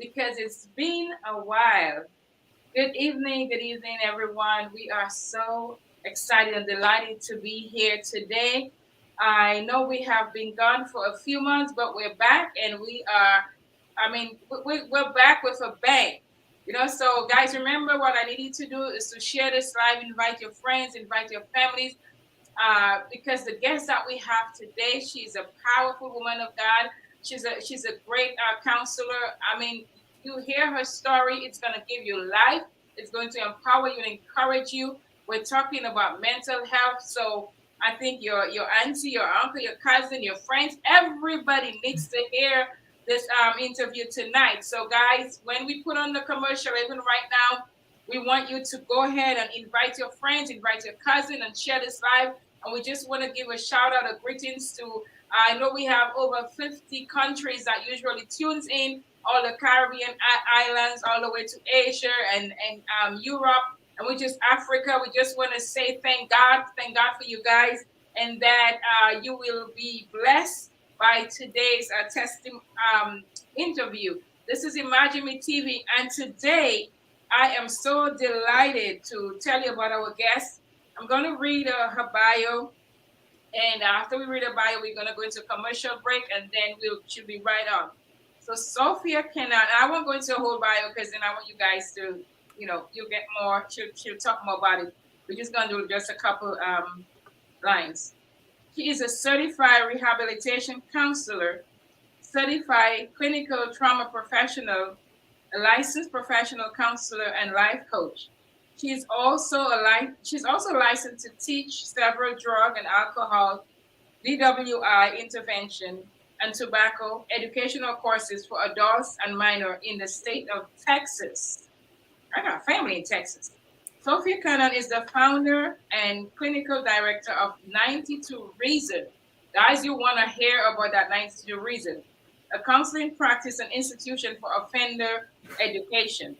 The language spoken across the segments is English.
because it's been a while. Good evening, everyone. We are so excited and delighted to be here today. I know we have been gone for a few months, but we're back and we're back with a bang. So guys, remember what I need you to do is to share this live, invite your friends, invite your families, because the guest that we have today, she's a powerful woman of God. She's a great counselor. You hear her story, it's going to give you life. It's going to empower you and encourage you. We're talking about mental health, so I think your auntie, your uncle, your cousin, your friends, everybody needs to hear this interview tonight. So, guys, when we put on the commercial, even right now, we want you to go ahead and invite your friends, invite your cousin, and share this live. And we just want to give a shout out of greetings to, I know we have over 50 countries that usually tunes in, all the Caribbean islands, all the way to Asia and Europe, and we just Africa. We just want to say thank God for you guys, and that you will be blessed by today's interview. This is Imagine Me TV, and today I am so delighted to tell you about our guest. I'm going to read her bio, and after we read her bio, we're going to go into a commercial break, and then she'll be right on. So Sophia Cannon, I won't go into a whole bio because then I want you guys to, you'll get more. She'll talk more about it. We're just going to do just a couple lines. She is a certified rehabilitation counselor, certified clinical trauma professional, a licensed professional counselor, and life coach. She's also licensed to teach several drug and alcohol, DWI intervention, and tobacco educational courses for adults and minors in the state of Texas. I got family in Texas. Sophia Cannon is the founder and clinical director of 92 Reason. Guys, you want to hear about that 92 Reason, a counseling practice and institution for offender education.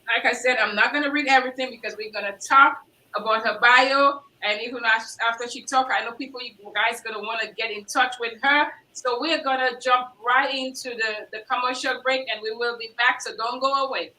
Like I said, I'm not going to read everything because we're going to talk about her bio. And even after she talks, I know you guys are going to want to get in touch with her. So we're going to jump right into the commercial break, and we will be back. So don't go away.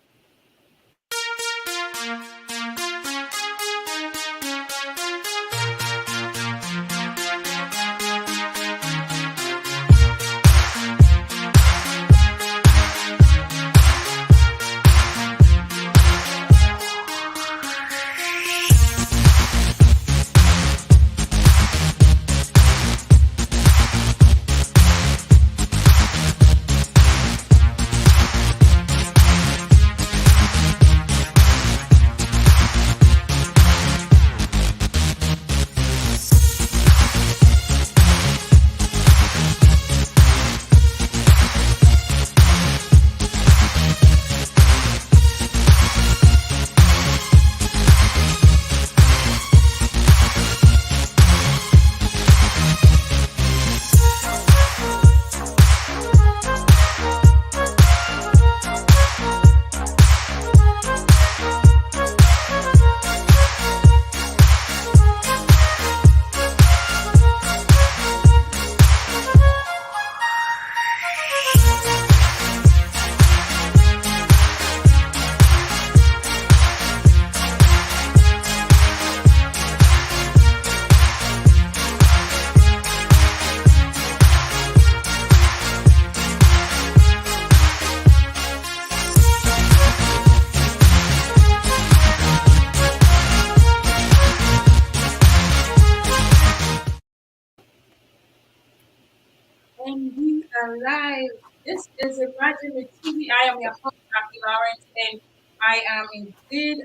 And we are live. This is Imagine Me TV. I am your host, Happy Lawrence, and I am indeed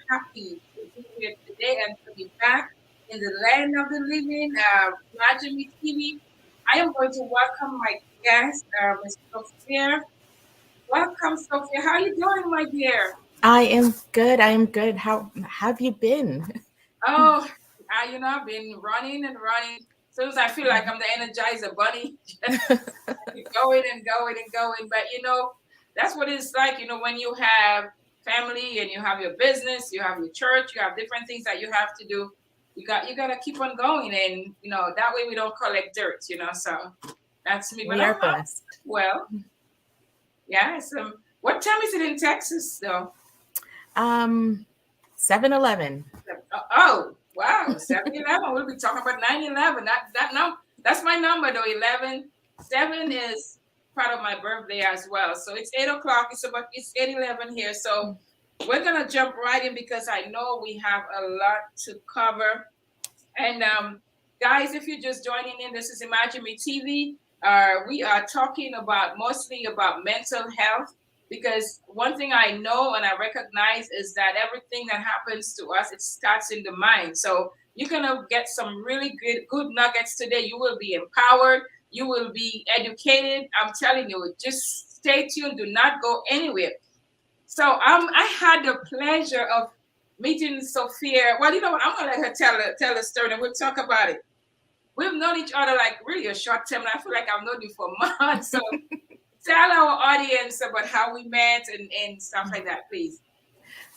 happy to be here today and to be back in the land of the living. Imagine Me TV. I am going to welcome my guest, Ms. Sophia. Welcome, Sophia. How are you doing, my dear? I am good. I am good. How have you been? Oh, I've been running and running. Sometimes I feel like I'm the Energizer Bunny, just going and going and going. But that's what it's like. When you have family and you have your business, you have your church, you have different things that you have to do. You gotta keep on going, and that way we don't collect dirt. So that's me. We are blessed. Well, yeah. What time is it in Texas, though? Um, 7-Eleven. Oh, wow, 7-11. We'll be talking about 9/11. That's my number though. 11. 7 is part of my birthday as well. So it's 8 o'clock. It's 8:11 here. So we're gonna jump right in because I know we have a lot to cover. And guys, if you're just joining in, this is Imagine Me TV. We are talking about mostly about mental health because one thing I know and I recognize is that everything that happens to us, it starts in the mind. So you're gonna get some really good nuggets today. You will be empowered. You will be educated. I'm telling you, just stay tuned. Do not go anywhere. So I had the pleasure of meeting Sophia. Well, you know what? I'm gonna let her tell the story, and we'll talk about it. We've known each other like really a short time, and I feel like I've known you for months. So tell our audience about how we met and stuff like that, please.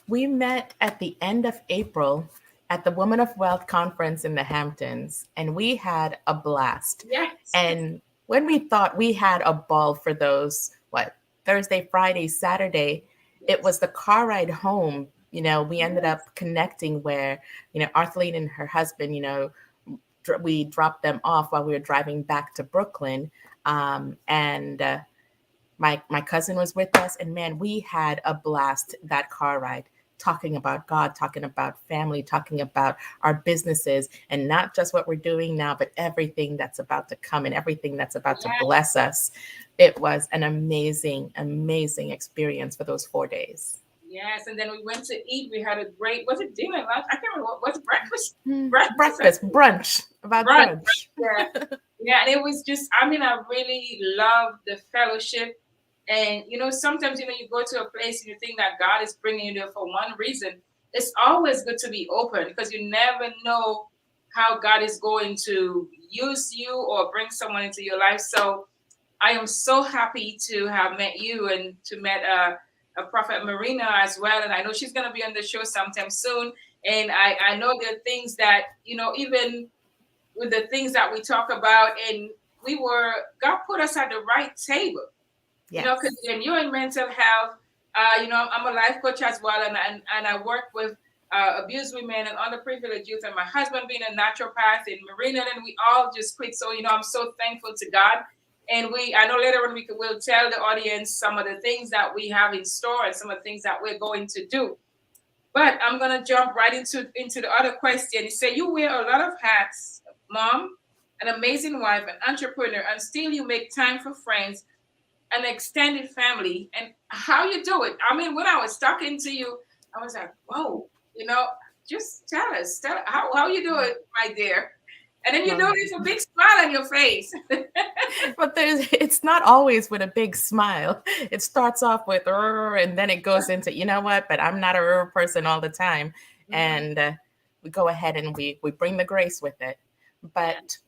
We met at the end of April at the Women of Wealth conference in the Hamptons, and we had a blast. Yes, And when we thought we had a ball for those, what, Thursday, Friday, Saturday, it yes, was the car ride home. We ended yes, up connecting where, Arthleen and her husband, we dropped them off while we were driving back to Brooklyn. And my cousin was with us, and man, we had a blast that car ride, talking about God, talking about family, talking about our businesses, and not just what we're doing now, but everything that's about to come and everything that's about to yes, bless us. It was an amazing, amazing experience for those 4 days. yes. And then we went to eat. We had a great, was it dinner, lunch? I can't remember. What was it, breakfast? Breakfast, I Breakfast, think. brunch, about Brunch. brunch. Yeah. Yeah, and it was just, I mean, I really love the fellowship. And, sometimes, you go to a place and you think that God is bringing you there for one reason. It's always good to be open because you never know how God is going to use you or bring someone into your life. So I am so happy to have met you and to met a Prophet Marina as well. And I know she's going to be on the show sometime soon. And I know there are things that, even with the things that we talk about, and God put us at the right table, because Yes. when you're in mental health, I'm a life coach as well, and I work with abused women and underprivileged youth, and my husband being a naturopath in Marina, and we all just quit. So, I'm so thankful to God. And I know later on we'll tell the audience some of the things that we have in store and some of the things that we're going to do. But I'm gonna jump right into the other question. You say you wear a lot of hats, mom, an amazing wife, an entrepreneur, and still you make time for friends, an extended family, and how you do it. I mean, when I was talking to you, I was like, whoa, just tell how you do it, my dear. And then Well, there's a big smile on your face. but it's not always with a big smile. It starts off with "Rrr," and then it goes into, you know what, but I'm not a "Rrr" person all the time. Mhm. And we go ahead and we bring the grace with it. Yeah. But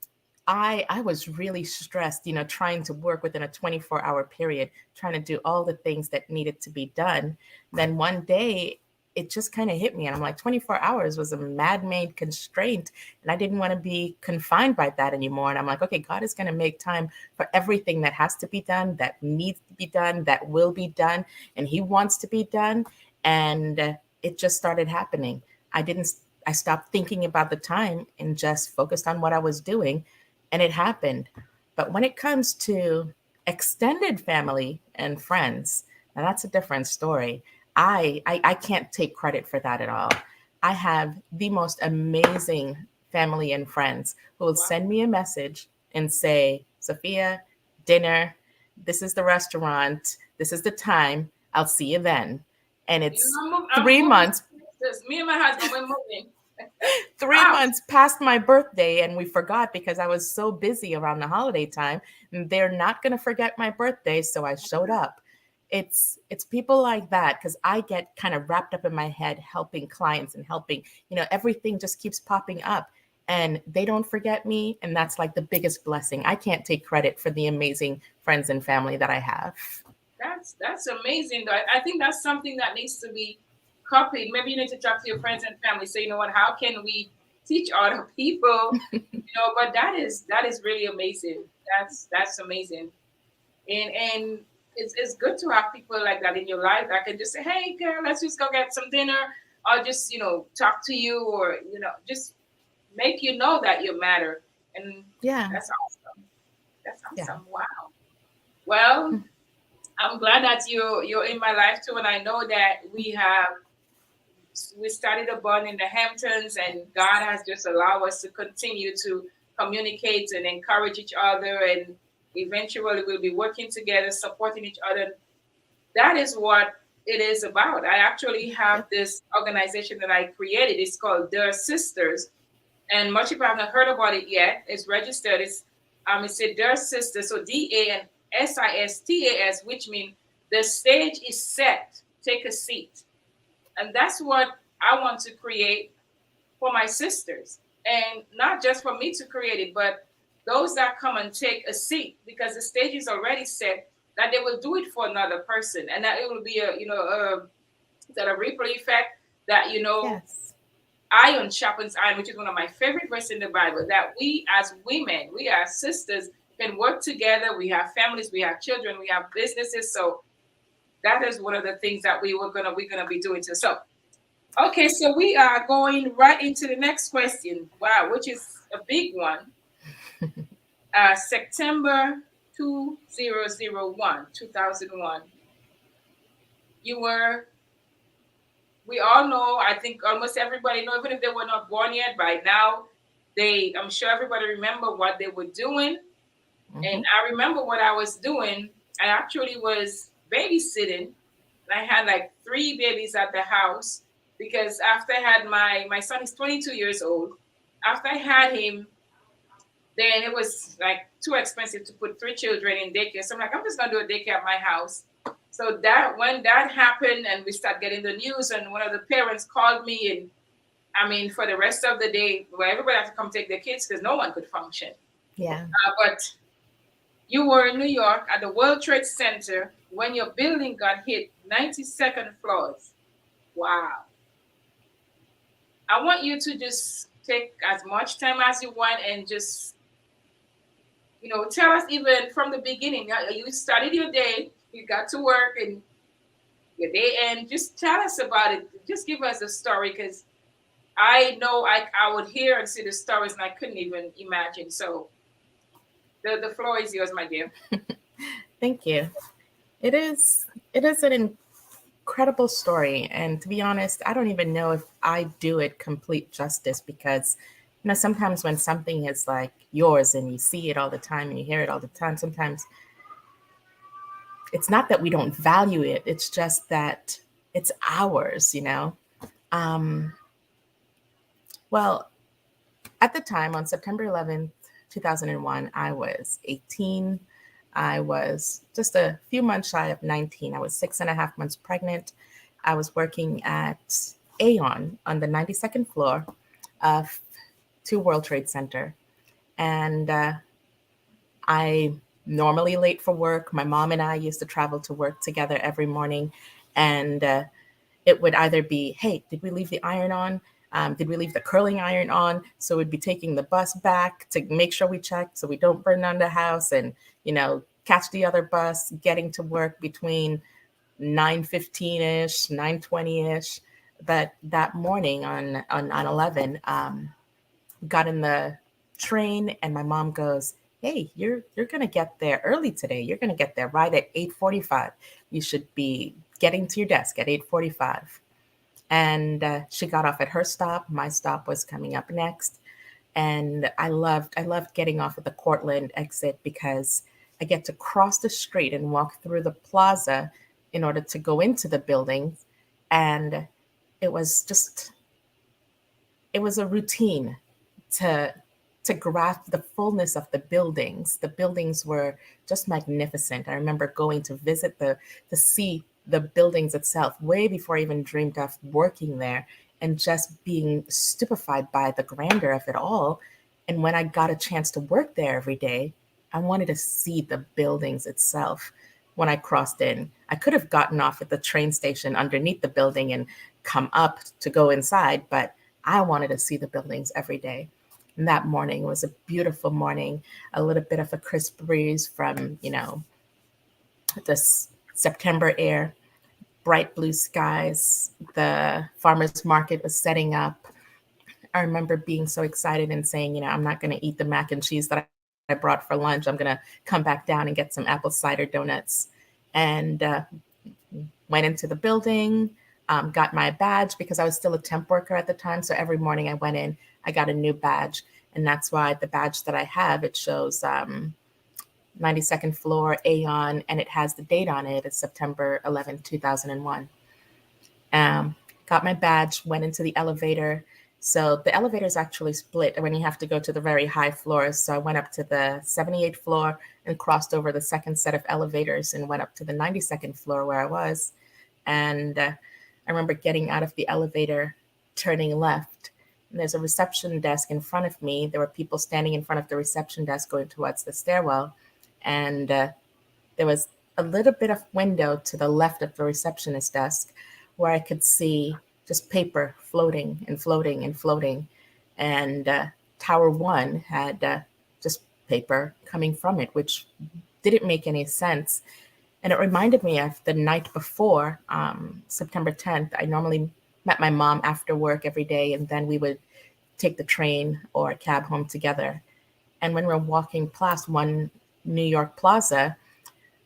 I was really stressed, trying to work within a 24-hour period, trying to do all the things that needed to be done. Then one day it just kind of hit me, and I'm like, 24 hours was a mad-made constraint, and I didn't want to be confined by that anymore. And I'm like, okay, God is going to make time for everything that has to be done, that needs to be done, that will be done, and He wants to be done. And it just started happening. I stopped thinking about the time and just focused on what I was doing, and it happened. But when it comes to extended family and friends, now that's a different story. I can't take credit for that at all. I have the most amazing family and friends who will Wow. send me a message and say, Sophia, dinner, this is the restaurant, this is the time, I'll see you then. And it's I'm three moving. months Me and my husband, we're moving. three Wow. months past my birthday, and we forgot because I was so busy around the holiday time. And they're not going to forget my birthday, so I showed up. It's people like that, because I get kind of wrapped up in my head helping clients and helping, everything just keeps popping up, and they don't forget me, and that's like the biggest blessing. I can't take credit for the amazing friends and family that I have. That's amazing. Though. I think that's something that needs to be copied. Maybe you need to talk to your friends and family. So you know what? How can we teach other people? But that is really amazing. That's amazing. And it's good to have people like that in your life that can just say, "Hey, girl, let's just go get some dinner," or just talk to you, or just make you know that you matter, and Yeah. that's awesome. That's Yeah. awesome. Wow. Well, I'm glad that you're in my life too, and I know that we started a bond in the Hamptons, and God has just allowed us to continue to communicate and encourage each other, and eventually we'll be working together, supporting each other. That is what it is about. I actually have Yep. this organization that I created. It's called Their Sisters, and much people haven't heard about it yet. It's registered. It's a Their Sisters, so DANSISTAS, which means the stage is set. Take a seat, and that's what I want to create for my sisters, and not just for me to create it, but those that come and take a seat, because the stage is already set. That they will do it for another person, and that it will be a ripple effect. That Yes. iron sharpens iron, which is one of my favorite verses in the Bible. That we as women, we as sisters, can work together. We have families, we have children, we have businesses. So that is one of the things that we're gonna be doing too. So okay, so we are going right into the next question. Wow, which is a big one. September 2001, 2001. You were, we all know, I think almost everybody know, even if they were not born yet, by now, I'm sure everybody remember what they were doing. And Hmm. I remember what I was doing. I actually was babysitting. And I had like three babies at the house, because after I had my son is 22 years old. After I had him, then it was like too expensive to put three children in daycare. So I'm like, I'm just gonna do a daycare at my house. So that when that happened and we start getting the news, and one of the parents called me, and I mean, for the rest of the day, well, everybody had to come take their kids because no one could function. Yeah. But you were in New York at the World Trade Center when your building got hit, 92nd floors. Wow. I want you to just take as much time as you want and just, tell us even from the beginning. You started your day, you got to work, and your day end. Just tell us about it. Just give us a story, because I know I would hear and see the stories and I couldn't even imagine. So the floor is yours, my dear. Thank you. It is. It is an incredible story, and to be honest, I don't even know if I do it complete justice, because sometimes when something is like yours and you see it all the time and you hear it all the time, sometimes it's not that we don't value it, it's just that it's ours. um well, at the time, on September 11th, 2001, I was 18. I was just a few months shy of 19. I was 6.5 months pregnant. I was working at Aon on the 92nd floor of 2 World Trade Center. And I normally late for work. My mom and I used to travel to work together every morning. And it would either be, hey, did we leave the iron on? Did we leave the curling iron on? So we'd be taking the bus back to make sure we checked so we don't burn down the house, and, catch the other bus, getting to work between 9:15-ish, 9:20-ish. But that morning on 9/11, got in the train, and my mom goes, "Hey, you're gonna get there early today. You're gonna get there right at 8:45. You should be getting to your desk at 8:45." And she got off at her stop. My stop was coming up next, and I loved getting off at the Cortland exit, because I get to cross the street and walk through the plaza in order to go into the building. And it was just it was a routine to grasp the fullness of the buildings. The buildings were just magnificent. I remember going to visit to see the buildings itself way before I even dreamed of working there, and just being stupefied by the grandeur of it all. And when I got a chance to work there every day, I wanted to see the buildings itself. When I crossed in, I could have gotten off at the train station underneath the building and come up to go inside, but I wanted to see the buildings every day. And that morning was a beautiful morning, a little bit of a crisp breeze from, this September air, bright blue skies. The farmer's market was setting up. I remember being so excited and saying, I'm not going to eat the mac and cheese that I brought for lunch. I'm going to come back down and get some apple cider donuts. And went into the building, got my badge because I was still a temp worker at the time. So every morning I went in, I got a new badge. And that's why the badge that I have, it shows 92nd floor Aeon, and it has the date on it. It's September 11th, 2001. Um, got my badge, went into the elevator. So the elevator is actually split when you have to go to the very high floors. So I went up to the 78th floor and crossed over the second set of elevators and went up to the 92nd floor where I was. And I remember getting out of the elevator, turning left. And there's a reception desk in front of me. There were people standing in front of the reception desk going towards the stairwell. And there was a little bit of window to the left of the receptionist desk where I could see just paper floating and floating and floating. And Tower One had just paper coming from it, which didn't make any sense. And it reminded me of the night before, September 10th. I normally met my mom after work every day, and then we would take the train or a cab home together. And when we were walking past one New York plaza,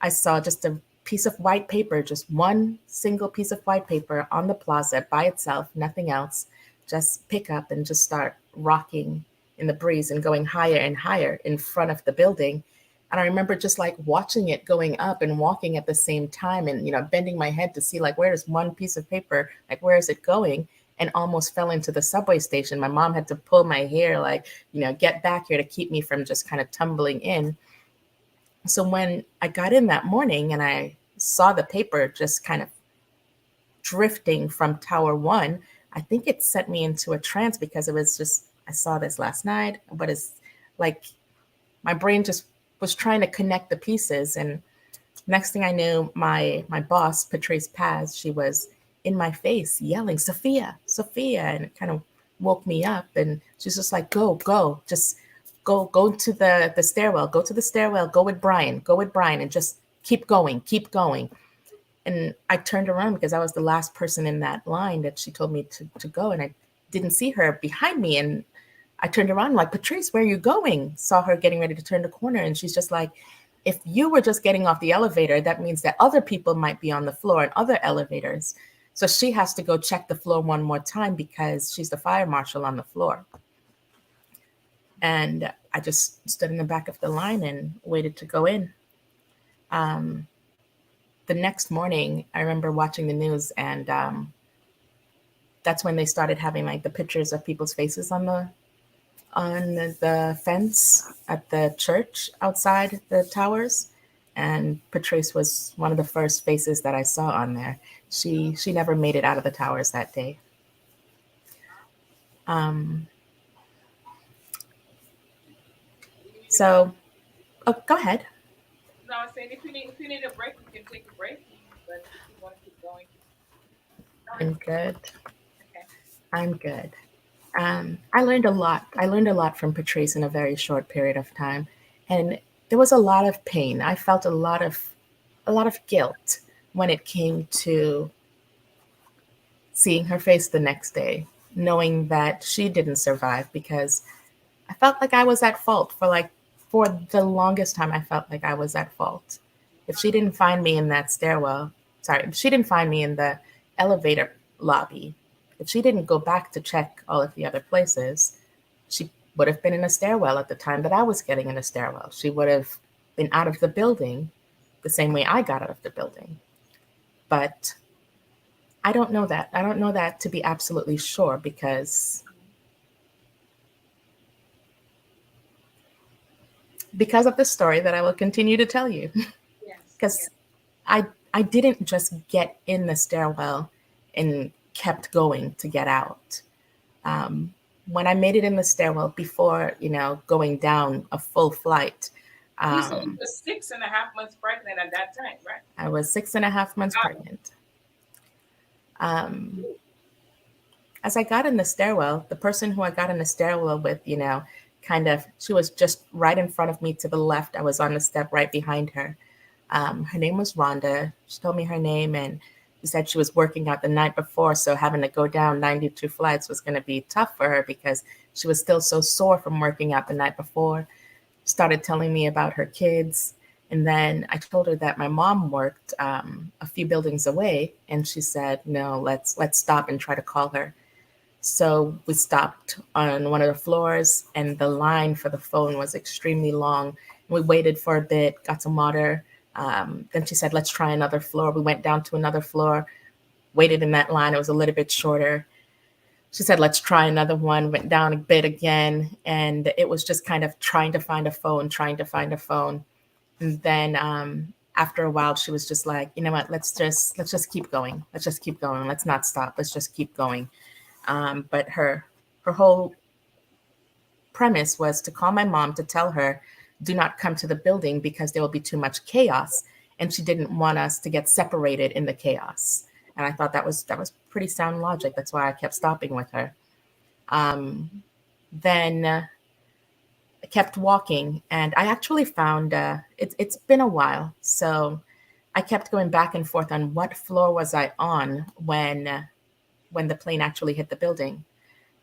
I saw just a piece of white paper, just one single piece of white paper on the plaza by itself, nothing else, just pick up and just start rocking in the breeze and going higher and higher in front of the building. And I remember just like watching it going up and walking at the same time and, bending my head to see like, where is one piece of paper? Like, where is it going? And almost fell into the subway station. My mom had to pull my hair, like, get back here to keep me from just kind of tumbling in. So when I got in that morning and I saw the paper just kind of drifting from Tower One, I think it sent me into a trance because it was just, I saw this last night, but it's like my brain just was trying to connect the pieces. And next thing I knew, my boss, Patrice Paz, she was in my face yelling, Sophia, Sophia. And it kind of woke me up. And she's just like, go, just go to the stairwell, go to the stairwell, go with Brian, and just keep going. And I turned around because I was the last person in that line that she told me to go. And I didn't see her behind me. And I turned around like, Patrice, where are you going? Saw her getting ready to turn the corner. And she's just like, if you were just getting off the elevator, that means that other people might be on the floor in other elevators. So she has to go check the floor one more time because she's the fire marshal on the floor. And I just stood in the back of the line and waited to go in. The next morning, I remember watching the news, and that's when they started having like the pictures of people's faces on the fence at the church outside the towers. And Patrice was one of the first faces that I saw on there. She never made it out of the towers that day. So, oh, go ahead. No, I was saying if you need a break, we can take a break. But if you want to keep going, go ahead. I'm good. Okay. I'm good. I learned a lot. I learned a lot from Patrice in a very short period of time, and there was a lot of pain. I felt a lot of guilt when it came to seeing her face the next day, knowing that she didn't survive because I felt like I was at fault for the longest time. I felt like I was at fault. If she didn't find me in that stairwell, sorry, if she didn't find me in the elevator lobby, if she didn't go back to check all of the other places, she would have been in a stairwell at the time that I was getting in a stairwell. She would have been out of the building the same way I got out of the building. But I don't know that. I don't know that to be absolutely sure because of the story that I will continue to tell you. Yes. Because Yes. I didn't just get in the stairwell and kept going to get out. Um, when I made it in the stairwell before, going down a full flight, You said you um, were 6.5 months pregnant at that time, right? I was 6.5 months Wow. pregnant. Um, as I got in the stairwell, the person who I got in the stairwell with, kind of, she was just right in front of me to the left. I was on the step right behind her. Her name was Rhonda. She told me her name, and she said she was working out the night before, so having to go down 92 flights was going to be tough for her because she was still so sore from working out the night before. Started telling me about her kids. And then I told her that my mom worked a few buildings away, and she said, "No, let's stop and try to call her." So we stopped on one of the floors, and the line for the phone was extremely long. We waited for a bit, got some water. Then she said, "Let's try another floor." We went down to another floor, waited in that line. It was a little bit shorter. She said, "Let's try another one." Went down a bit again, and it was just kind of trying to find a phone, trying to find a phone. And then after a while, she was just like, "You know what? Let's just keep going. Let's just keep going. Let's not stop. Let's just keep going." But her whole premise was to call my mom to tell her, "Do not come to the building because there will be too much chaos," and she didn't want us to get separated in the chaos. And I thought that was pretty sound logic. That's why I kept stopping with her. Um, then I kept walking, and I actually found it's been a while, so I kept going back and forth on what floor was I on when the plane actually hit the building.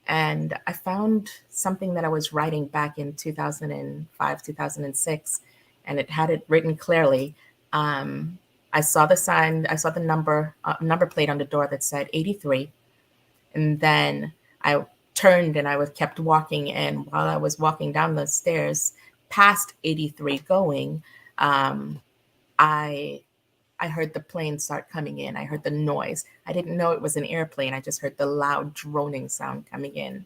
And I found something that I was writing back in 2005, 2006, and it had it written clearly. Um, I saw the sign, I saw the number plate on the door that said 83, and then I turned and I was kept walking. And while I was walking down the stairs past 83 going, um, I I heard the plane start coming in. I heard the noise. I didn't know it was an airplane. I just heard the loud droning sound coming in.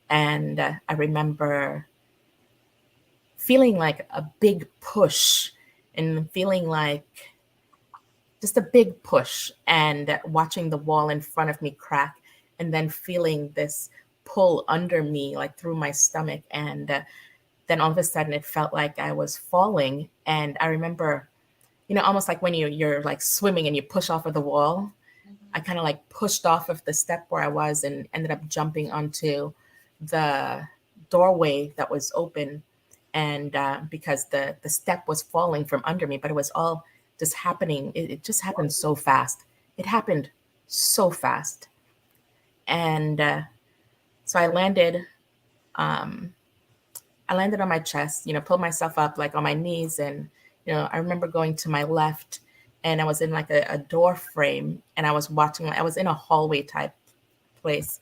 And I remember feeling like a big push and feeling like just a big push and watching the wall in front of me crack and then feeling this pull under me, like through my stomach. And then all of a sudden it felt like I was falling. And I remember, almost like when you're like swimming and you push off of the wall. I Mhm. kind of like pushed off of the step where I was and ended up jumping onto the doorway that was open. And because the step was falling from under me, but it was all just happening. It just happened so fast. It happened so fast. And so um, I landed on my chest, pulled myself up like on my knees. And, I remember going to my left and I was in like a door frame and I was watching, I was in a hallway type place.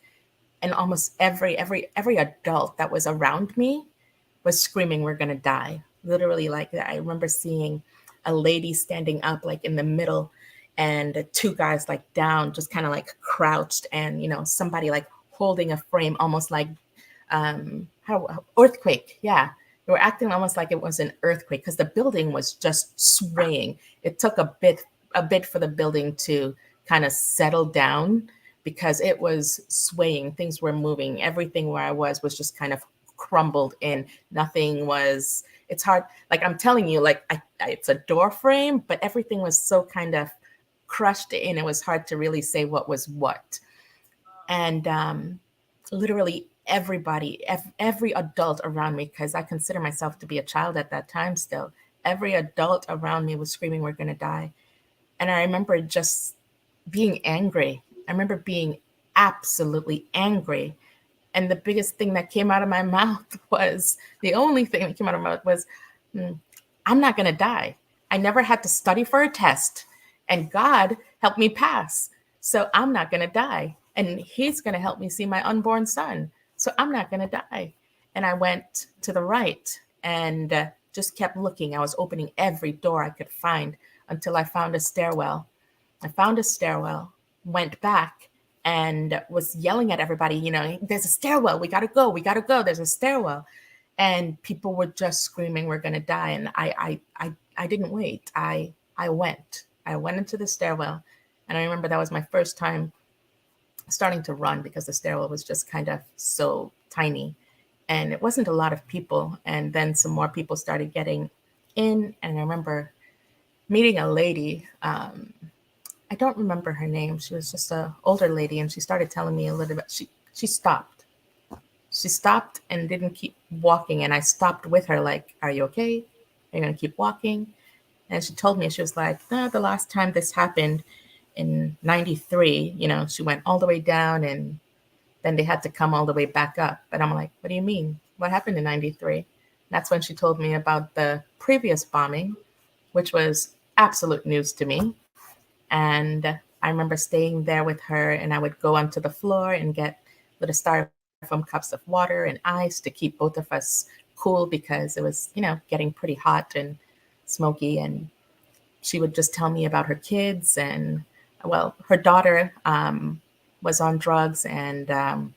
And almost every adult that was around me was screaming, "We're going to die." Literally like that. I remember seeing a lady standing up like in the middle and two guys like down, just kind of like crouched and, somebody like holding a frame almost like how earthquake. Yeah, they were acting almost like it was an earthquake because the building was just swaying. It took a bit for the building to kind of settle down because it was swaying. Things were moving. Everything where I was just kind of crumbled in. Nothing was. It's hard. Like I'm telling you, like it's a door frame, but everything was so kind of crushed in. It was hard to really say what was what. And literally everybody, every adult around me, because I consider myself to be a child at that time still, every adult around me was screaming, "We're going to die." And I remember just being angry. I remember being absolutely angry. And the biggest thing that came out of my mouth was the only thing that came out of my mouth was, "Mm, I'm not going to die. I never had to study for a test, and God helped me pass. So I'm not going to die. And He's going to help me see my unborn son. So I'm not going to die." And I went to the right and just kept looking. I was opening every door I could find until I found a stairwell. I found a stairwell, went back, and was yelling at everybody, "There's a stairwell. We got to go. We got to go. There's a stairwell." And people were just screaming, "We're going to die." And I didn't wait. I went. I went into the stairwell. And I remember that was my first time starting to run because the stairwell was just kind of so tiny. And it wasn't a lot of people. And then some more people started getting in. And I remember meeting a lady. I don't remember her name. She was just a older lady, and she started telling me a little bit. She stopped. She stopped and didn't keep walking, and I stopped with her. Like, "Are you okay? Are you gonna keep walking?" And she told me, she was like, no, the last time this happened in 93, she went all the way down and then they had to come all the way back up. And I'm like, what do you mean? What happened in 93? That's when she told me about the previous bombing, which was absolute news to me. And I remember staying there with her, and I would go onto the floor and get little styrofoam cups of water and ice to keep both of us cool because it was, getting pretty hot and smoky. And she would just tell me about her kids. And, well, her daughter was on drugs, and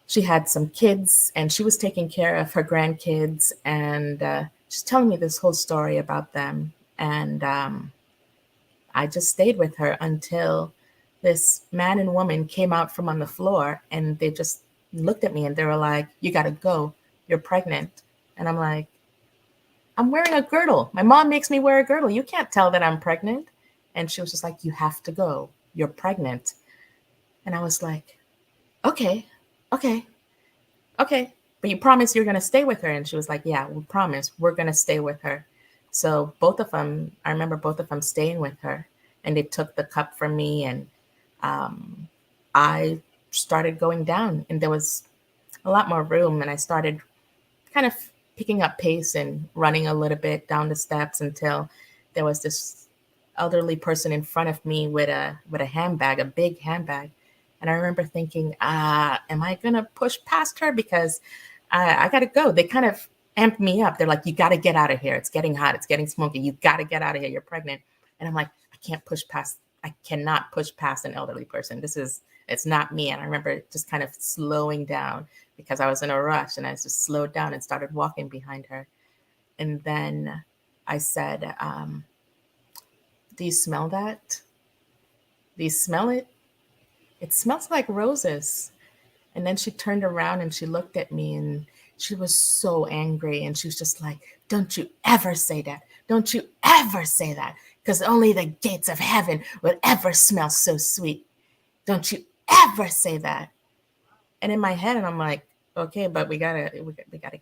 she had some kids, and she was taking care of her grandkids. And she's telling me this whole story about them. And I just stayed with her until this man and woman came out from on the floor, and they just looked at me and they were like, you got to go. You're pregnant. And I'm like, I'm wearing a girdle. My mom makes me wear a girdle. You can't tell that I'm pregnant. And she was just like, you have to go. You're pregnant. And I was like, okay, okay, okay. But you promise you're going to stay with her. And she was like, yeah, we promise we're going to stay with her. So both of them, I remember both of them staying with her, and they took the cup from me, and I started going down, and there was a lot more room, and I started kind of picking up pace and running a little bit down the steps until there was this elderly person in front of me with a handbag, a big handbag. And I remember thinking, am I gonna push past her, because I gotta go. They kind of amped me up. They're like, you gotta get out of here. It's getting hot. It's getting smoky. You gotta get out of here. You're pregnant. And I'm like, I cannot push past an elderly person. It's not me. And I remember just kind of slowing down because I was in a rush, and I just slowed down and started walking behind her. And then I said, do you smell that? Do you smell it? It smells like roses. And then she turned around and she looked at me, and she was so angry. And she was just like, don't you ever say that. Don't you ever say that. Because only the gates of heaven will ever smell so sweet. Don't you ever say that. And in my head, and I'm like, okay, but we gotta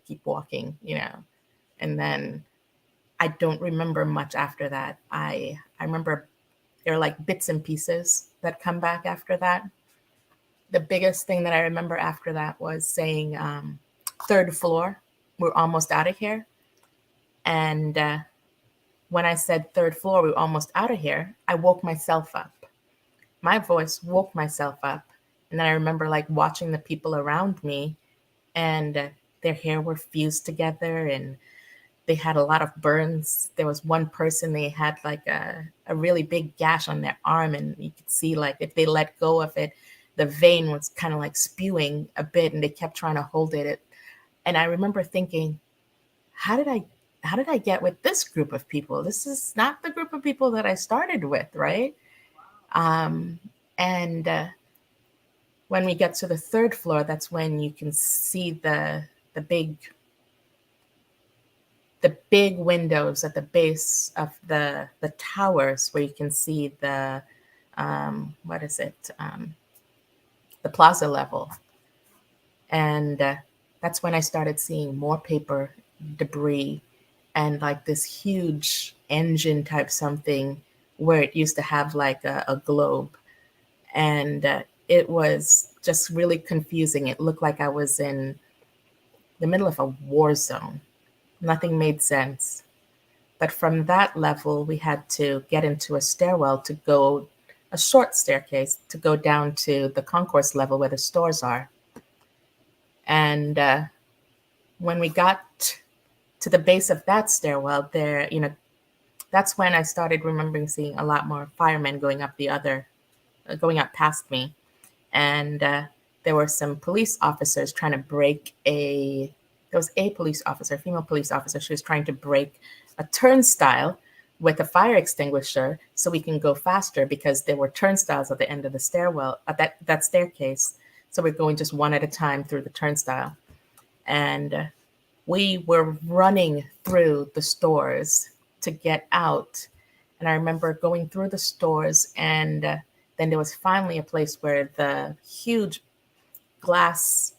keep walking. And then I don't remember much after that. I remember there are like bits and pieces that come back after that. The biggest thing that I remember after that was saying, third floor, we're almost out of here. And when I said third floor, we're almost out of here, I woke myself up. My voice woke myself up. And then I remember like watching the people around me, and their hair were fused together, and they had a lot of burns. There was one person, they had like a really big gash on their arm, and you could see like if they let go of it, the vein was kind of like spewing a bit, and they kept trying to hold it. And I remember thinking, how did I get with this group of people? This is not the group of people that I started with, right? Um, and when we get to the third floor, that's when you can see the big the big windows at the base of the towers, where you can see the what is it, the plaza level. And that's when I started seeing more paper debris, and like this huge engine type something where it used to have like a globe. And it was just really confusing. It looked like I was in the middle of a war zone. Nothing made sense. But from that level, we had to get into a stairwell to go, a short staircase to go down to the concourse level where the stores are. And when we got to the base of that stairwell, that's when I started remembering seeing a lot more firemen going up past me. And there were some police officers trying to break there was a police officer, female police officer. She was trying to break a turnstile with a fire extinguisher so we can go faster, because there were turnstiles at the end of the stairwell, at that staircase. So we're going just one at a time through the turnstile. And we were running through the stores to get out. And I remember going through the stores, and then there was finally a place where the huge glass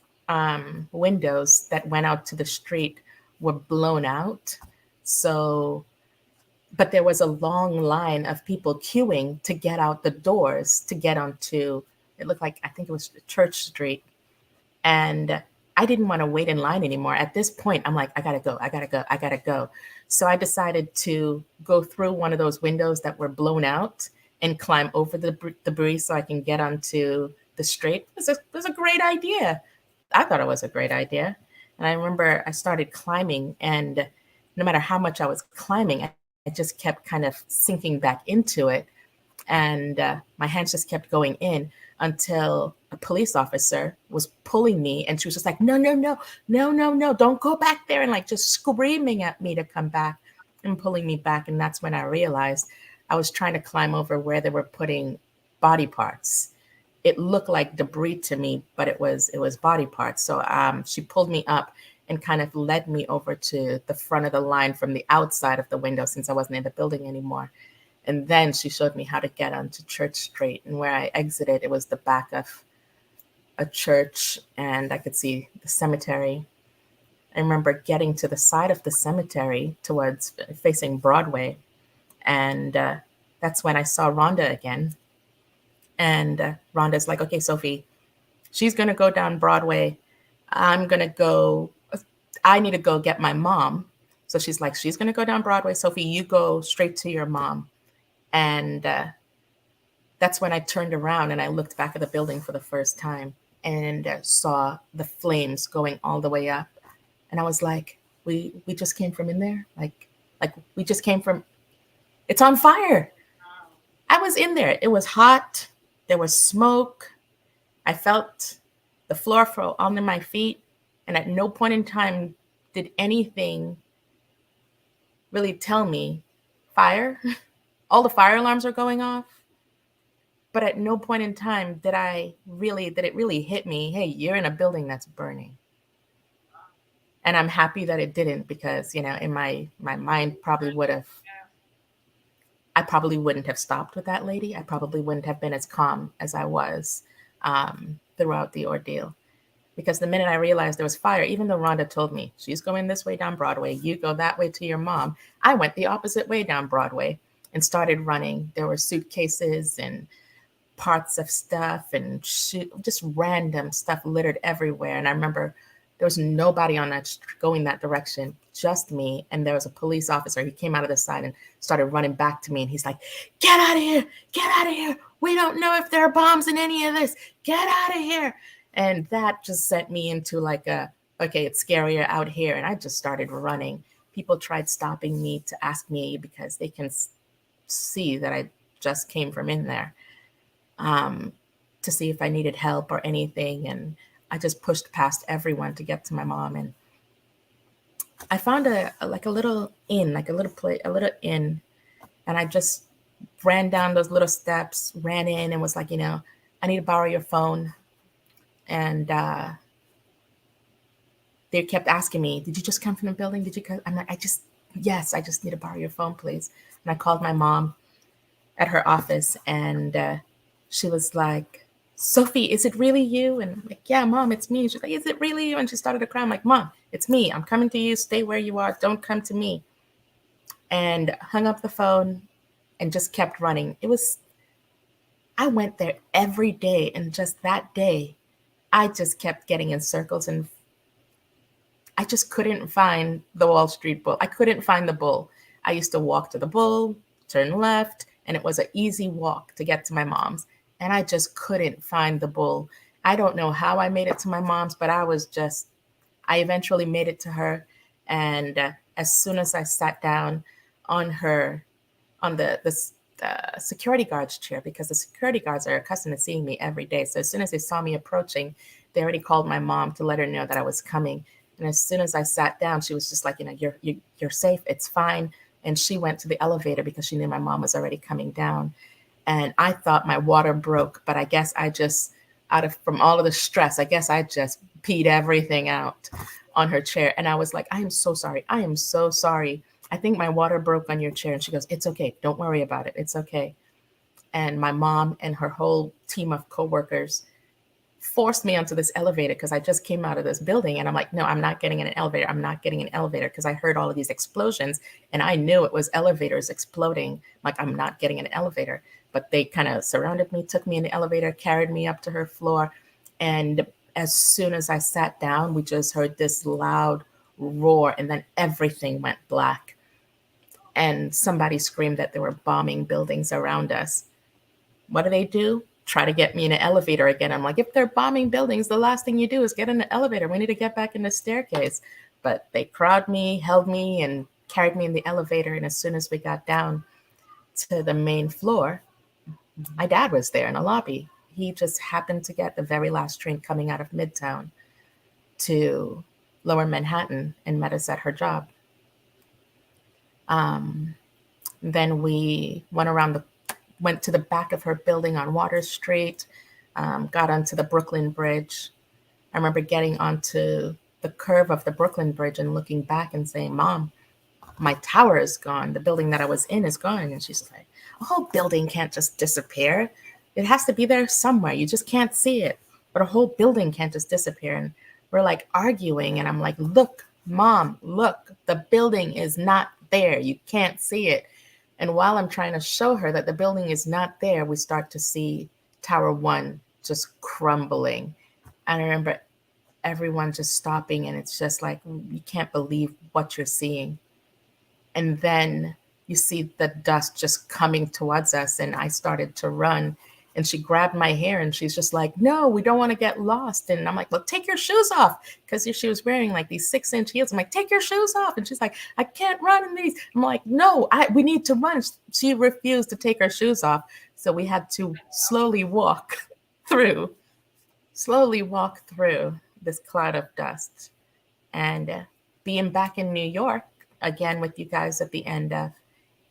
windows that went out to the street were blown out. So but there was a long line of people queuing to get out the doors to get onto, it looked like, I think it was Church Street. And I didn't want to wait in line anymore. At this point, I'm like, I gotta go, I gotta go, I gotta go. So I decided to go through one of those windows that were blown out and climb over the debris so I can get onto the street. It was a great idea. I thought it was a great idea. And I remember I started climbing, and no matter how much I was climbing, I just kept kind of sinking back into it. And my hands just kept going in until a police officer was pulling me, and she was just like, no, no, no, no, no, no, don't go back there, and like just screaming at me to come back and pulling me back. And that's when I realized I was trying to climb over where they were putting body parts. It looked like debris to me, but it was body parts. So she pulled me up and kind of led me over to the front of the line from the outside of the window, since I wasn't in the building anymore. And then she showed me how to get onto Church Street. And where I exited, it was the back of a church, and I could see the cemetery. I remember getting to the side of the cemetery towards facing Broadway. And that's when I saw Rhonda again. And Rhonda's like, okay, Sophie, she's going to go down Broadway. I'm going to go, I need to go get my mom. So she's like, she's going to go down Broadway. Sophie, you go straight to your mom. And that's when I turned around and I looked back at the building for the first time, and saw the flames going all the way up. And I was like, we just came from in there? Like we just came from, it's on fire. I was in there. It was hot. There was smoke. I felt the floor fall under my feet. And at no point in time did anything really tell me fire. All the fire alarms are going off. But at no point in time did it really hit me, hey, you're in a building that's burning. And I'm happy that it didn't, because, in my mind probably would have, I probably wouldn't have stopped with that lady. I probably wouldn't have been as calm as I was throughout the ordeal. Because the minute I realized there was fire, even though Rhonda told me, she's going this way down Broadway, you go that way to your mom, I went the opposite way down Broadway and started running. There were suitcases and parts of stuff and just random stuff littered everywhere. And I remember there was nobody on that going that direction, just me. And there was a police officer. He came out of the side and started running back to me. And he's like, get out of here. Get out of here. We don't know if there are bombs in any of this. Get out of here. And that just sent me into like okay, it's scarier out here. And I just started running. People tried stopping me to ask me, because they can see that I just came from in there, to see if I needed help or anything. And I just pushed past everyone to get to my mom. And I found like a little inn, like a little inn. And I just ran down those little steps, ran in, and was like, I need to borrow your phone. And they kept asking me, did you just come from the building? Did you come? I'm like, yes, I just need to borrow your phone, please. And I called my mom at her office, and she was like, Sophie, is it really you? And I'm like, yeah, Mom, it's me. She's like, is it really you? And she started to cry. I'm like, Mom, it's me. I'm coming to you. Stay where you are. Don't come to me. And hung up the phone and just kept running. I went there every day. And just that day, I just kept getting in circles, and I just couldn't find the Wall Street Bull. I couldn't find the bull. I used to walk to the bull, turn left, and it was an easy walk to get to my mom's. And I just couldn't find the bull. I don't know how I made it to my mom's, but I eventually made it to her. And as soon as I sat down on the security guard's chair, because the security guards are accustomed to seeing me every day. So as soon as they saw me approaching, they already called my mom to let her know that I was coming. And as soon as I sat down, she was just like, you're safe. It's fine. And she went to the elevator because she knew my mom was already coming down. And I thought my water broke, but I guess from all of the stress, I guess I just peed everything out on her chair. And I was like, I am so sorry. I am so sorry. I think my water broke on your chair. And she goes, it's okay. Don't worry about it. It's okay. And my mom and her whole team of coworkers forced me onto this elevator because I just came out of this building. And I'm like, no, I'm not getting in an elevator. I'm not getting an elevator because I heard all of these explosions and I knew it was elevators exploding. Like, I'm not getting an elevator. But they kind of surrounded me, took me in the elevator, carried me up to her floor. And as soon as I sat down, we just heard this loud roar, and then everything went black. And somebody screamed that they were bombing buildings around us. What do? Try to get me in an elevator again. I'm like, if they're bombing buildings, the last thing you do is get in the elevator. We need to get back in the staircase. But they crowd me, held me, and carried me in the elevator. And as soon as we got down to the main floor, my dad was there in the lobby. He just happened to get the very last train coming out of Midtown to Lower Manhattan and met us at her job. Then we went to the back of her building on Water Street, got onto the Brooklyn Bridge. I remember getting onto the curve of the Brooklyn Bridge and looking back and saying, Mom, my tower is gone. The building that I was in is gone. And she's like, a whole building can't just disappear. It has to be there somewhere. You just can't see it. But a whole building can't just disappear. And we're like arguing. And I'm like, look, Mom, look, the building is not there. You can't see it. And while I'm trying to show her that the building is not there, we start to see Tower 1 just crumbling. And I remember everyone just stopping, and it's just like, you can't believe what you're seeing. And then you see the dust just coming towards us, and I started to run. And she grabbed my hair, and she's just like, no, we don't want to get lost. And I'm like, well, take your shoes off. Because she was wearing like these 6-inch heels. I'm like, take your shoes off. And she's like, I can't run in these. I'm like, no, we need to run. She refused to take her shoes off. So we had to slowly walk through this cloud of dust. And being back in New York, again with you guys at the end of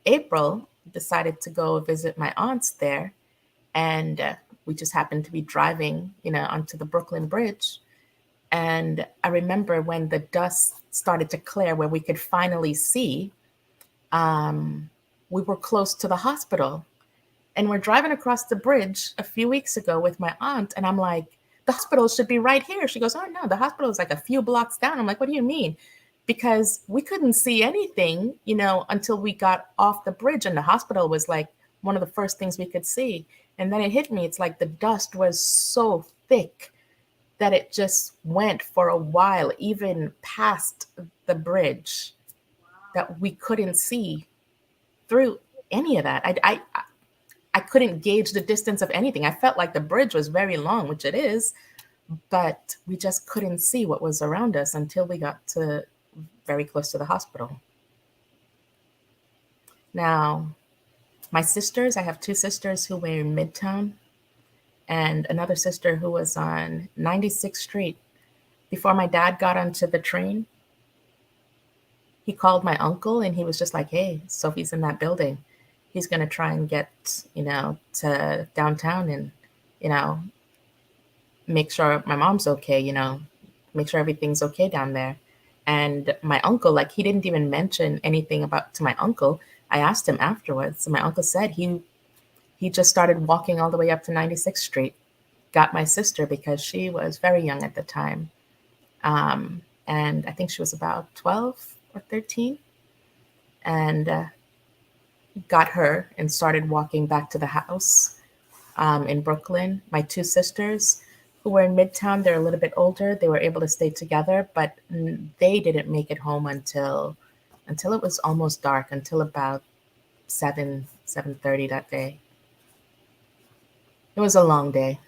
April, decided to go visit my aunts there. And we just happened to be driving, onto the Brooklyn Bridge. And I remember when the dust started to clear, where we could finally see, we were close to the hospital. And we're driving across the bridge a few weeks ago with my aunt. And I'm like, the hospital should be right here. She goes, oh, no, the hospital is like a few blocks down. I'm like, what do you mean? Because we couldn't see anything, until we got off the bridge. And the hospital was like one of the first things we could see. And then it hit me. It's like the dust was so thick that it just went for a while, even past the bridge, that we couldn't see through any of that. I couldn't gauge the distance of anything. I felt like the bridge was very long, which it is, but we just couldn't see what was around us until we got to very close to the hospital. Now, my sisters, I have 2 sisters who were in Midtown and another sister who was on 96th Street. Before my dad got onto the train, he called my uncle and he was just like, hey, Sophie's in that building. He's going to try and get, to downtown and, make sure my mom's okay, make sure everything's okay down there. And my uncle, like, he didn't even mention anything to my uncle. I asked him afterwards. And my uncle said he just started walking all the way up to 96th Street, got my sister because she was very young at the time. And I think she was about 12 or 13. And got her and started walking back to the house in Brooklyn. My 2 sisters who were in Midtown, they're a little bit older. They were able to stay together, but they didn't make it home until it was almost dark, until about 7:30 that day. It was a long day.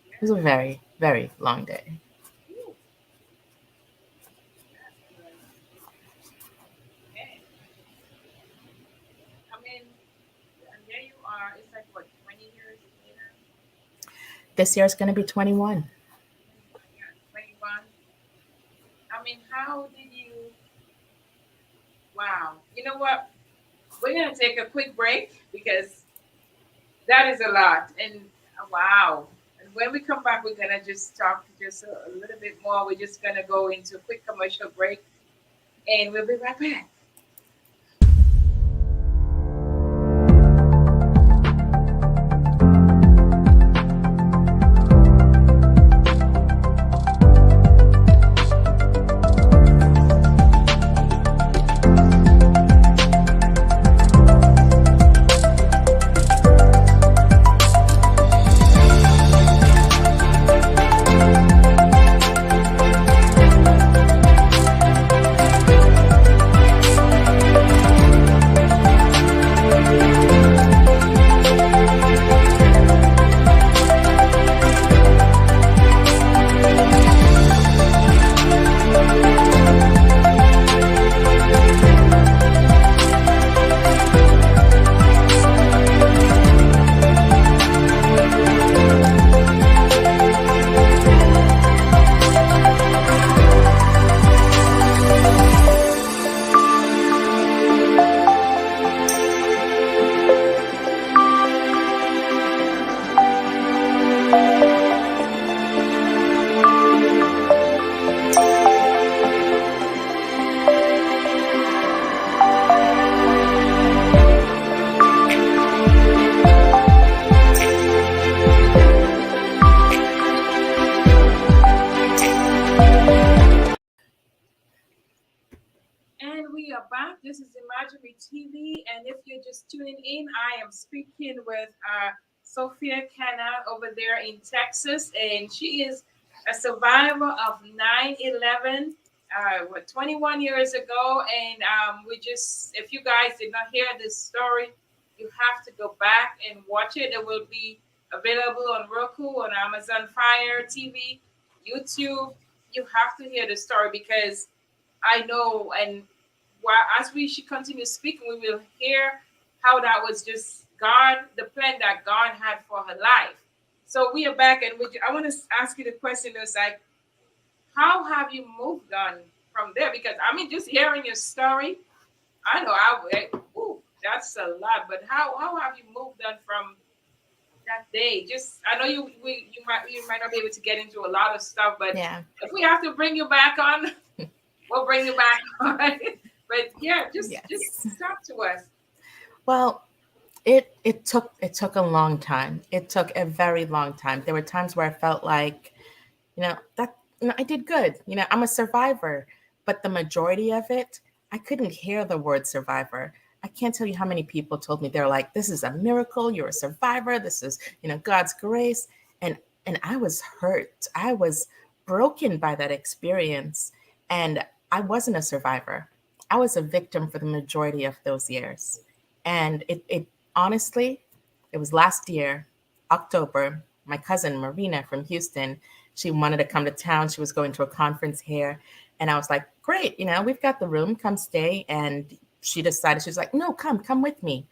It was a very, very long day. Okay. I mean, and there you are. It's like, what, 20 years later? This year is going to be 21. Yeah, 21. I mean, how did you? Wow. You know what? We're going to take a quick break because that is a lot. And wow. And when we come back, we're going to just talk just a little bit more. We're just going to go into a quick commercial break and we'll be right back. TV. And if you're just tuning in, I am speaking with Sophia Cannon over there in Texas, and she is a survivor of 9/11. What 21 years ago, and we just, if you guys did not hear this story, you have to go back and watch it. It will be available on Roku, on Amazon Fire TV, YouTube. You have to hear the story because I know, and while as we should continue speaking, we will hear how that was just God, the plan that God had for her life. So we are back, and I want to ask you the question that's like, how have you moved on from there? Because I mean, just hearing your story, I know ooh, that's a lot. But how have you moved on from that day? Just I know you might not be able to get into a lot of stuff, but Yeah. if we have to bring you back on, we'll bring you back on. But yeah, just Yes. talk to us. Well, it took a long time. It took a very long time. There were times where I felt like, I did good. I'm a survivor, but the majority of it, I couldn't hear the word survivor. I can't tell you how many people told me they're like, "This is a miracle. You're a survivor. This is, God's grace." And I was hurt. I was broken by that experience, and I wasn't a survivor. I was a victim for the majority of those years. And it honestly, it was last year, October. My cousin Marina from Houston, she wanted to come to town. She was going to a conference here. And I was like, great, we've got the room, come stay. And she decided, she was like, no, come with me.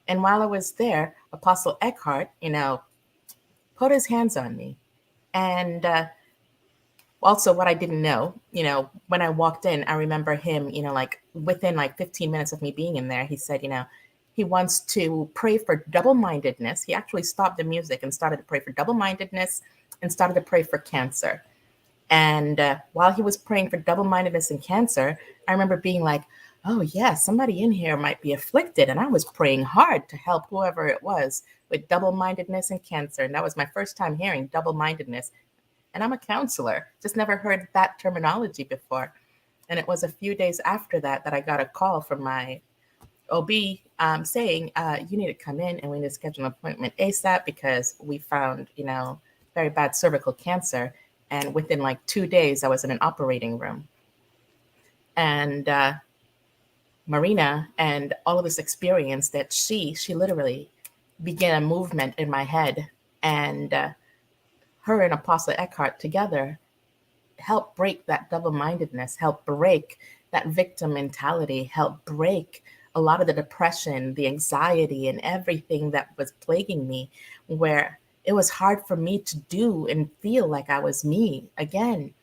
And while I was there, Apostle Eckhart, put his hands on me. And also, what I didn't know, when I walked in, I remember him, like within like 15 minutes of me being in there, he said, he wants to pray for double mindedness. He actually stopped the music and started to pray for double mindedness and started to pray for cancer. And while he was praying for double mindedness and cancer, I remember being like, oh, yeah, somebody in here might be afflicted. And I was praying hard to help whoever it was with double mindedness and cancer. And that was my first time hearing double mindedness. And I'm a counselor, just never heard that terminology before. And it was a few days after that I got a call from my OB saying, you need to come in and we need to schedule an appointment ASAP because we found, very bad cervical cancer. And within like 2 days, I was in an operating room. And Marina and all of this experience that she literally began a movement in my head. And her and Apostle Eckhart together help break that double mindedness, help break that victim mentality, help break a lot of the depression, the anxiety, and everything that was plaguing me, where it was hard for me to do and feel like I was me again.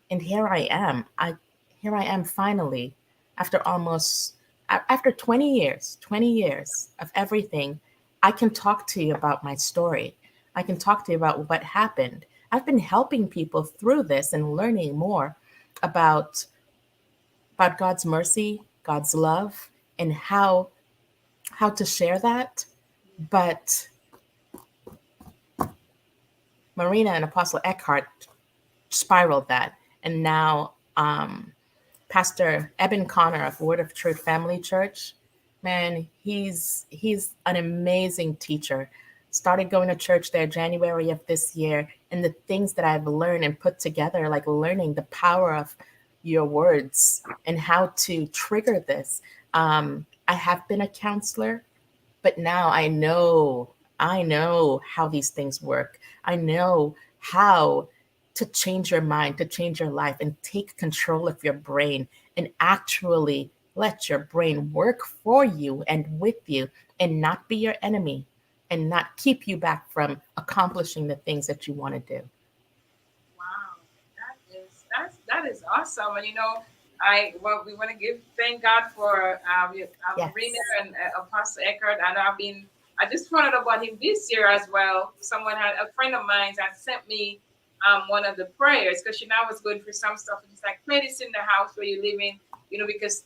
And here I am finally, after after 20 years of everything, I can talk to you about my story. I can talk to you about what happened. I've been helping people through this and learning more about about God's mercy, God's love, and how to share that. But Marina and Apostle Eckhart spiraled that, and now Pastor Eben Connor of Word of Truth Family Church, man, he's an amazing teacher. Started going to church there January of this year, and the things that I've learned and put together, like learning the power of your words and how to trigger this. I have been a counselor, but now I know how these things work. I know how to change your mind, to change your life, and take control of your brain and actually let your brain work for you and with you and not be your enemy and not keep you back from accomplishing the things that you want to do. Wow, that is awesome. And we want to thank God for Marina Yes. and Apostle Eckhart. And I just found out about him this year as well. Someone had a friend of mine that sent me one of the prayers because I was going through some stuff and it's like play this in the house where you're living, because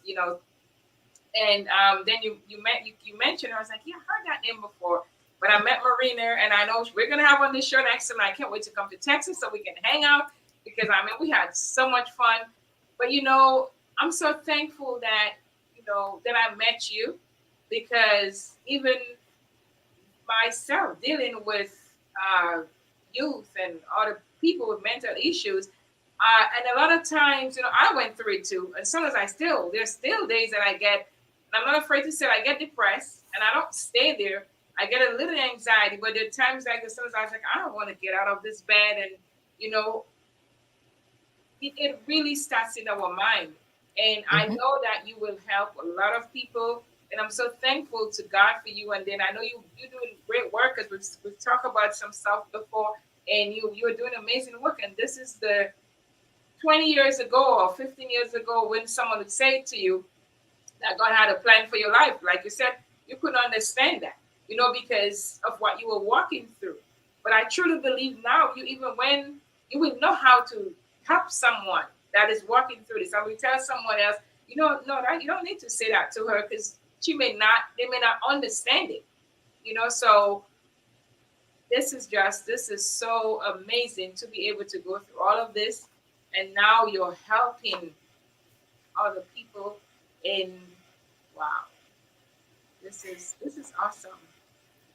and then you mentioned, I was like, yeah, I heard that name before. But I met Marina, and I know we're gonna have on this show next time. I can't wait to come to Texas so we can hang out because I mean we had so much fun. But I'm so thankful that you that I met you, because even myself dealing with youth and other people with mental issues. And a lot of times, I went through it too. And sometimes there's still days that I get, and I'm not afraid to say, I get depressed and I don't stay there. I get a little anxiety, but there are times like this, sometimes I was like, I don't want to get out of this bed. And, you know, it really starts in our mind. And I Hmm. know that you will help a lot of people. And I'm so thankful to God for you. And then I know you're doing great work, because we've talked about some stuff before, and you're doing amazing work. And this is the 20 years ago or 15 years ago when someone would say to you, that God had a plan for your life. Like you said, you couldn't understand that, because of what you were walking through. But I truly believe now, even when you will know how to help someone that is walking through this, I will tell someone else, no, that you don't need to say that to her, because they may not understand it, So this is so amazing to be able to go through all of this, and now you're helping other people. In Wow, this is awesome.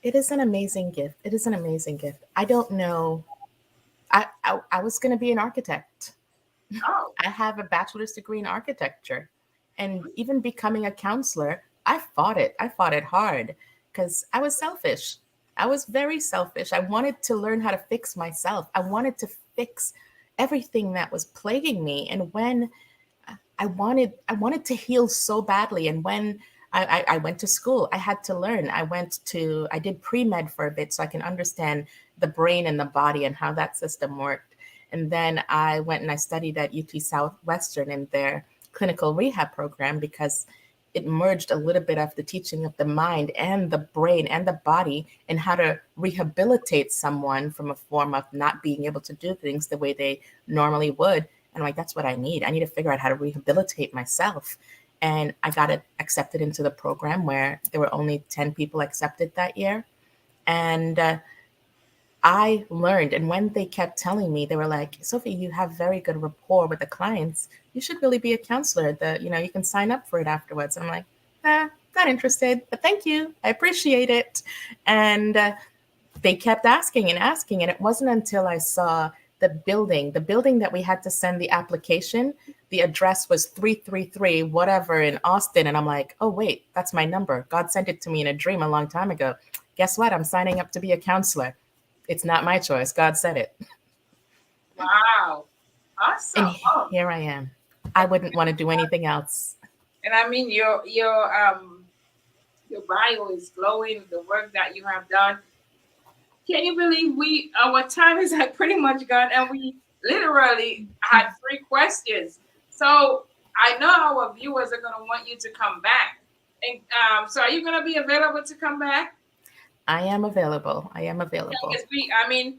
It is an amazing gift. It is an amazing gift. I don't know. I was going to be an architect. Oh, I have a bachelor's degree in architecture. And even becoming a counselor, I fought it. I fought it hard because I was selfish. I was very selfish. I wanted to learn how to fix myself. I wanted to fix everything that was plaguing me. And when I wanted to heal so badly. And when I went to school, I had to learn. I did pre-med for a bit so I can understand the brain and the body and how that system worked. And then I went and I studied at UT Southwestern in their clinical rehab program because it merged a little bit of the teaching of the mind and the brain and the body and how to rehabilitate someone from a form of not being able to do things the way they normally would. And I'm like, that's what I need. I need to figure out how to rehabilitate myself. And I got it accepted into the program where there were only 10 people accepted that year. And I learned, and when they kept telling me, they were like, Sophie, you have very good rapport with the clients. You should really be a counselor. You can sign up for it afterwards. I'm like, not interested, but thank you. I appreciate it. And they kept asking and asking. And it wasn't until I saw the building that we had to send the application, the address was 333, whatever, in Austin. And I'm like, oh, wait, that's my number. God sent it to me in a dream a long time ago. Guess what? I'm signing up to be a counselor. It's not my choice. God said it. wow, And awesome. Oh, here I am. I wouldn't want to do anything else. and I mean, your bio is glowing. The work that you have done. Can you believe our time is like pretty much gone, and we literally had 3 questions. So I know our viewers are gonna want you to come back. And so are you gonna be available to come back? I am available. I am available. Because I mean,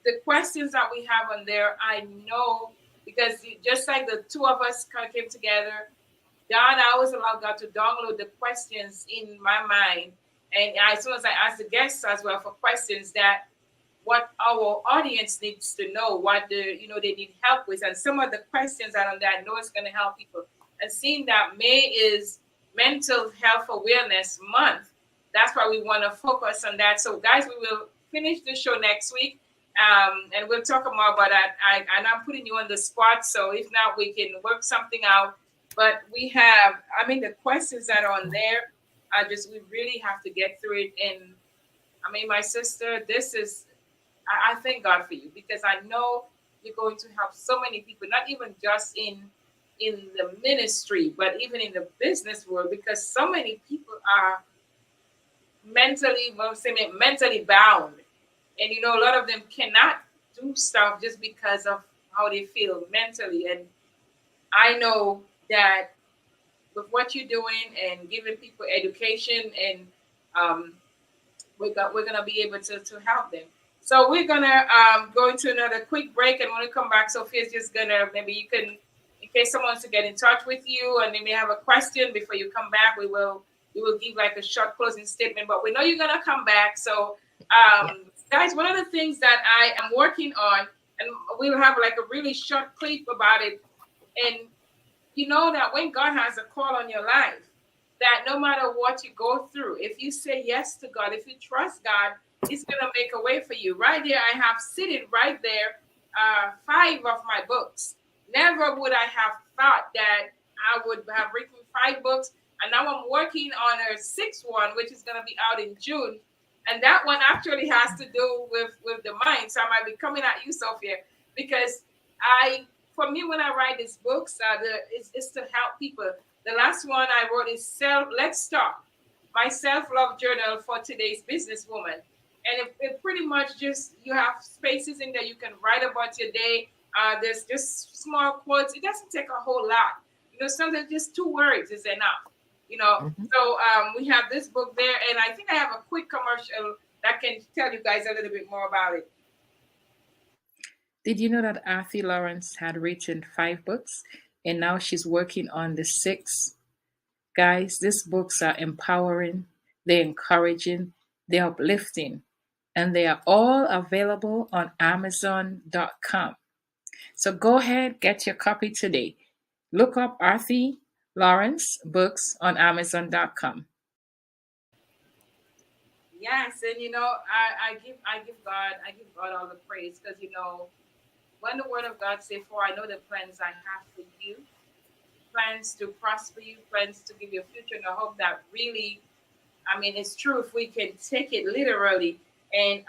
the questions that we have on there, I know, because just like the two of us kind of came together, God, I always allow God to download the questions in my mind. And as soon as I ask the guests as well for questions, that what our audience needs to know, what they need help with, and some of the questions that on there, I know it's going to help people. And seeing that May is Mental Health Awareness Month, that's why we want to focus on that. So, guys, we will finish the show next week, and we'll talk more about that. And I'm putting you on the spot, so if not, we can work something out. But we have, I mean, the questions that are on there, we really have to get through it. And I mean, my sister, I thank God for you, because I know you're going to help so many people, not even just in the ministry, but even in the business world, because so many people are mentally bound, and a lot of them cannot do stuff just because of how they feel mentally. And I know that with what you're doing and giving people education, and um, we're gonna be able to help them. So we're gonna go into another quick break, and when we come back, Sophia's just gonna, maybe you can, in case someone wants to get in touch with you and they may have a question before you come back, we will give like a short closing statement. But we know you're gonna come back. So Yeah. guys, one of the things that I am working on, and we'll have like a really short clip about it, and you know that when God has a call on your life, that no matter what you go through, if you say yes to God, if you trust God, He's gonna make a way for you. Right there, I have sitting right there, five of my books. Never would I have thought that I would have written five books, and now I'm working on a sixth one, which is gonna be out in June. And that one actually has to do with the mind. So I might be coming at you, Sophia, because I for me, when I write these books, it's to help people. The last one I wrote is self. Let's start my self-love journal for today's businesswoman, and it pretty much just you have spaces in there you can write about your day. There's just small quotes. It doesn't take a whole lot. Sometimes just two words is enough. You know, Mhm. so we have this book there, and I think I have a quick commercial that can tell you guys a little bit more about it. Did you know that Arthur Lawrence had written five books and now she's working on the sixth? Guys, these books are empowering, they're encouraging, they're uplifting, and they are all available on Amazon.com. So go ahead, get your copy today. Look up Arthur Lawrence books on Amazon.com. Yes, and I give God all the praise because when the word of God say, "For I know the plans I have for you, plans to prosper you, plans to give you a future and a hope that really I mean, it's true if we can take it literally. And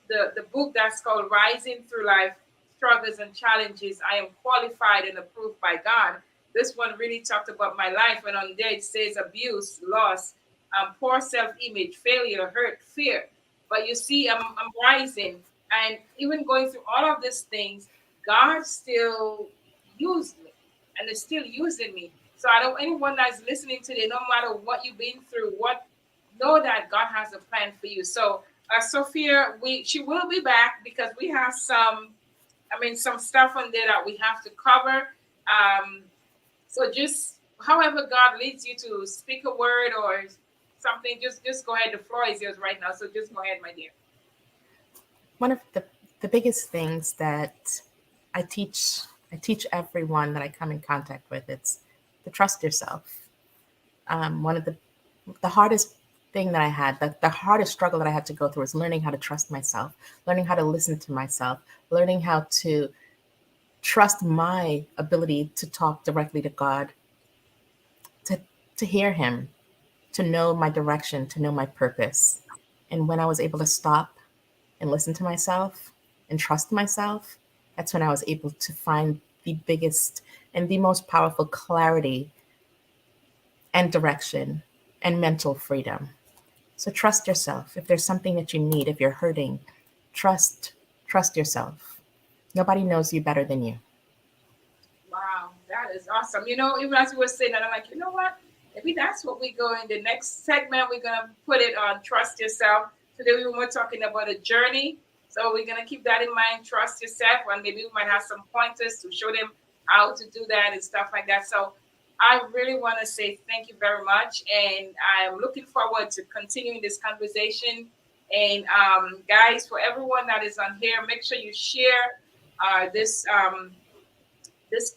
the book that's called Rising Through Life Struggles and Challenges, I am qualified and approved by God. This one really talked about my life, and on there it says abuse, loss, poor self image, failure, hurt, fear. But you see, I'm rising, and even going through all of these things, God still used me and is still using me. So I don't anyone that's listening today, no matter what you've been through, what know that God has a plan for you. So Sophia, we she will be back because we have some stuff on there that we have to cover. Um, so just however God leads you to speak a word or something, just go ahead. The floor is yours right now. So just go ahead, my dear. One of the biggest things that I teach I teach everyone that I come in contact with, it's to trust yourself. One of the hardest thing that I had, the hardest struggle that I had to go through was learning how to trust myself, learning how to listen to myself, learning how to trust my ability to talk directly to God, to to hear him, to know my direction, to know my purpose. And when I was able to stop and listen to myself and trust myself, that's when I was able to find the biggest and the most powerful clarity and direction and mental freedom. So trust yourself. If there's something that you need, if you're hurting, trust trust yourself. Nobody knows you better than you. Wow, that is awesome. Even as we were saying that, I'm like, you know what? Maybe that's what we go in the next segment. We're gonna put it on trust yourself. Today we were talking about a journey, so we're gonna keep that in mind. Trust yourself, and maybe we might have some pointers to show them how to do that and stuff like that. So I really want to say thank you very much, and I'm looking forward to continuing this conversation. And guys, for everyone that is on here, make sure you share this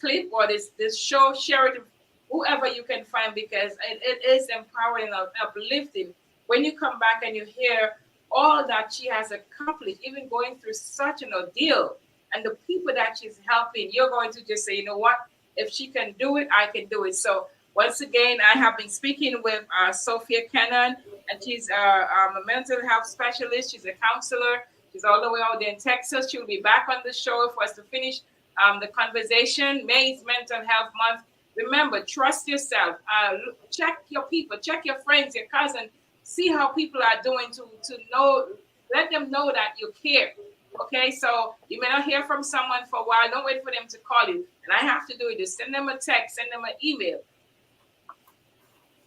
clip or this show, share it with whoever you can find because it is empowering and uplifting. When you come back and you hear all that she has accomplished, even going through such an ordeal, and the people that she's helping, you're going to just say, you know what? If she can do it, I can do it. So once again, I have been speaking with Sophia Cannon, and she's a mental health specialist. She's a counselor. She's all the way out there in Texas. She'll be back on the show for us to finish the conversation. May is Mental Health Month. Remember, trust yourself. Check your people, check your friends, your cousin. See how people are doing to know. Let them know that you care. Okay, so you may not hear from someone for a while. Don't wait for them to call you. And I have to do it. Just send them a text, send them an email.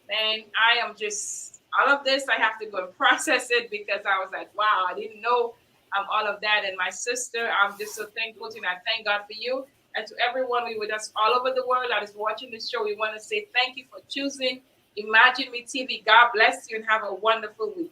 And I am just all of this. I have to go and process it because I was like, wow, I didn't know all of that. And my sister, I'm just so thankful to you. And I thank God for you. And to everyone we with us all over the world that is watching this show, we want to say thank you for choosing Imagine Me TV. God bless you and have a wonderful week.